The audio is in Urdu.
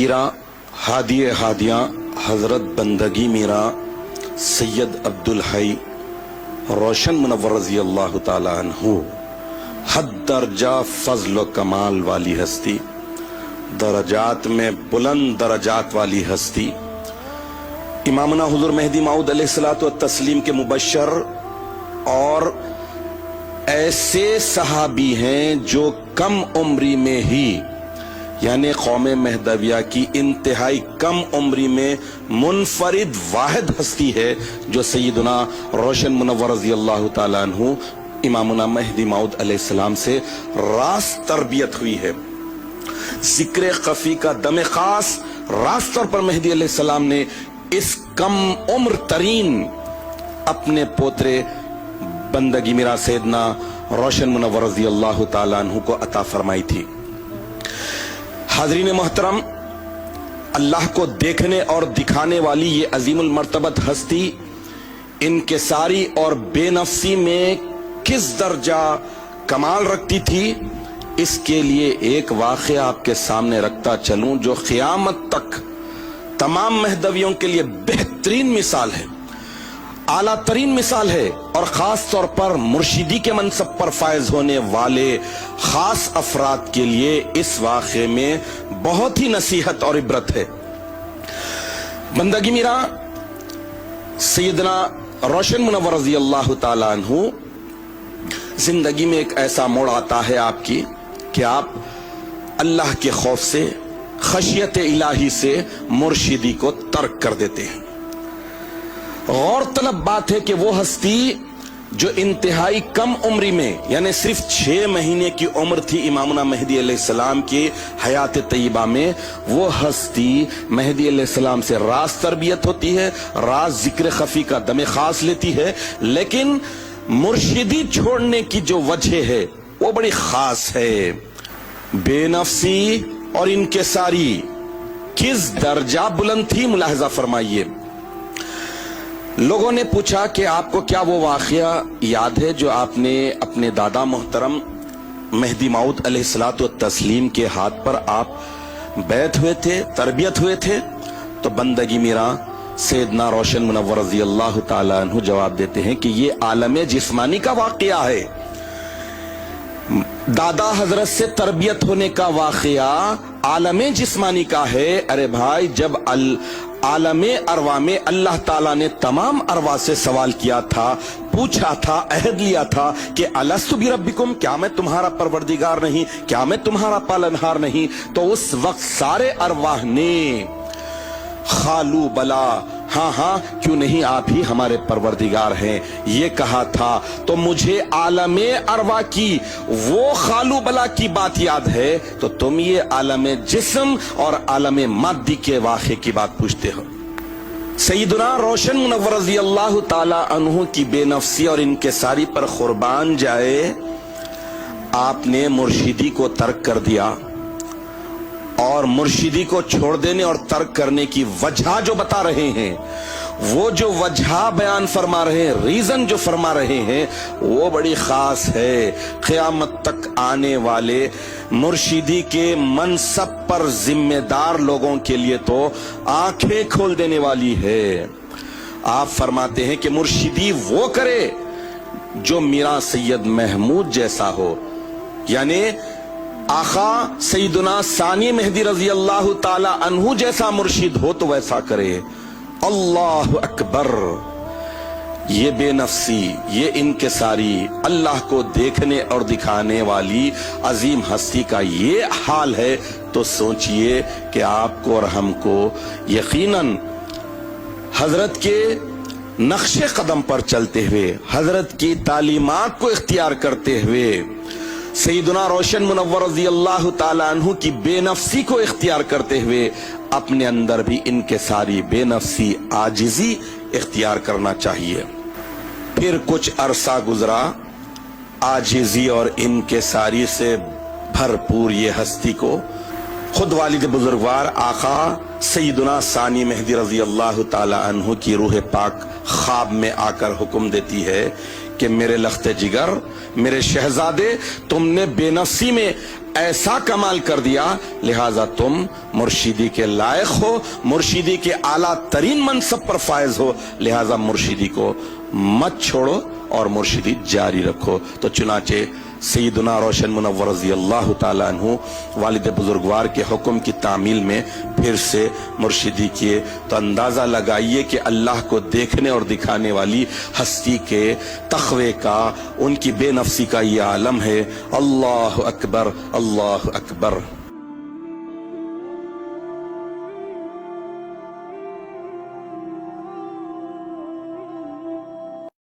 سیرہ ہادی ہادیاں حضرت بندگی میرا سید عبدالحی روشن منور رضی اللہ تعالی عنہ، حد درجہ فضل و کمال والی ہستی، درجات میں بلند درجات والی ہستی، امامنا حضور مہدی موعود علیہ الصلوۃ والتسلیم کے مبشر، اور ایسے صحابی ہیں جو کم عمری میں ہی، یعنی قوم مہدویہ کی انتہائی کم عمری میں منفرد واحد ہستی ہے جو سیدنا روشن منور رضی اللہ تعالیٰ عنہ امامنا مہدی موعود علیہ السلام سے راست تربیت ہوئی ہے۔ ذکر خفی کا دم خاص راست طور پر مہدی علیہ السلام نے اس کم عمر ترین اپنے پوترے بندگی میرا سیدنا روشن منور رضی اللہ تعالیٰ عنہ کو عطا فرمائی تھی۔ حاضرین محترم، اللہ کو دیکھنے اور دکھانے والی یہ عظیم المرتبت ہستی انکساری اور بے نفسی میں کس درجہ کمال رکھتی تھی، اس کے لیے ایک واقعہ آپ کے سامنے رکھتا چلوں جو قیامت تک تمام مہدویوں کے لیے بہترین مثال ہے، اعلیٰ ترین مثال ہے، اور خاص طور پر مرشدی کے منصب پر فائز ہونے والے خاص افراد کے لیے اس واقعے میں بہت ہی نصیحت اور عبرت ہے۔ بندگی میرا سیدنا روشن منور رضی اللہ تعالیٰ عنہ زندگی میں ایک ایسا موڑ آتا ہے آپ کی کہ آپ اللہ کے خوف سے، خشیت الہی سے مرشدی کو ترک کر دیتے ہیں۔ غور طلب بات ہے کہ وہ ہستی جو انتہائی کم عمری میں، یعنی صرف 6 مہینے کی عمر تھی امامنا مہدی علیہ السلام کی حیات طیبہ میں، وہ ہستی مہدی علیہ السلام سے راز تربیت ہوتی ہے، راز ذکر خفی کا دم خاص لیتی ہے، لیکن مرشدی چھوڑنے کی جو وجہ ہے وہ بڑی خاص ہے۔ بے نفسی اور انکساری کس درجہ بلند تھی ملاحظہ فرمائیے۔ لوگوں نے پوچھا کہ آپ کو کیا وہ واقعہ یاد ہے جو آپ نے اپنے دادا محترم مہدی موعود علیہ الصلوۃ والتسلیم کے ہاتھ پر آپ بیعت ہوئے تھے، تربیت ہوئے تھے؟ تو بندگی میرا سیدنا روشن منور رضی اللہ تعالیٰ عنہ جواب دیتے ہیں کہ یہ عالم جسمانی کا واقعہ ہے۔ دادا حضرت سے تربیت ہونے کا واقعہ عالم جسمانی کا ہے۔ ارے بھائی، جب عالم ارواح میں اللہ تعالیٰ نے تمام ارواح سے سوال کیا تھا، پوچھا تھا، عہد لیا تھا کہ الستُ بربکم، کیا میں تمہارا پروردگار نہیں، کیا میں تمہارا پالنہار نہیں، تو اس وقت سارے ارواح نے خالو بلا، ہاں ہاں کیوں نہیں، آپ ہی ہمارے پروردگار ہیں، یہ کہا تھا۔ تو مجھے عالم ارواح کی وہ خالو بلا کی بات یاد ہے، تو تم یہ عالم جسم اور عالم مادی کے واقعے کی بات پوچھتے ہو۔ سیدنا روشن منور رضی اللہ تعالی عنہ کی بے نفسی اور انکساری پر قربان جائے، آپ نے مرشدی کو ترک کر دیا، اور مرشدی کو چھوڑ دینے اور ترک کرنے کی وجہ جو بتا رہے ہیں، وہ جو وجہ بیان فرما رہے ہیں، ریزن جو فرما رہے ہیں، وہ بڑی خاص ہے، قیامت تک آنے والے مرشدی کے منصب پر ذمہ دار لوگوں کے لیے تو آنکھیں کھول دینے والی ہے۔ آپ فرماتے ہیں کہ مرشدی وہ کرے جو میرا سید محمود جیسا ہو، یعنی آقا سیدنا ثانی مہدی رضی اللہ تعالی عنہ جیسا مرشد ہو تو ویسا کرے۔ اللہ اکبر! یہ بے نفسی، یہ انکساری، اللہ کو دیکھنے اور دکھانے والی عظیم ہستی کا یہ حال ہے، تو سوچئے کہ آپ کو اور ہم کو یقیناً حضرت کے نقش قدم پر چلتے ہوئے، حضرت کی تعلیمات کو اختیار کرتے ہوئے، سیدنا روشن منور رضی اللہ تعالیٰ عنہ کی بے نفسی کو اختیار کرتے ہوئے اپنے اندر بھی انکساری، بے نفسی، عاجزی اختیار کرنا چاہیے۔ پھر کچھ عرصہ گزرا، عاجزی اور انکساری سے بھرپور یہ ہستی کو خود والد بزرگوار آقا سیدنا ثانی مہدی رضی اللہ تعالی عنہ کی روح پاک خواب میں آ کر حکم دیتی ہے کہ میرے لخت جگر، میرے شہزادے، تم نے بے نفسی میں ایسا کمال کر دیا، لہذا تم مرشدی کے لائق ہو، مرشدی کے اعلیٰ ترین منصب پر فائز ہو، لہذا مرشدی کو مت چھوڑو اور مرشدی جاری رکھو۔ تو چنانچہ سیدنا روشن منور رضی اللہ تعالیٰ عنہ والد بزرگوار کے حکم کی تعمیل میں پھر سے مرشدی کیے۔ تو اندازہ لگائیے کہ اللہ کو دیکھنے اور دکھانے والی ہستی کے تقوی کا، ان کی بے نفسی کا یہ عالم ہے۔ اللہ اکبر، اللہ اکبر۔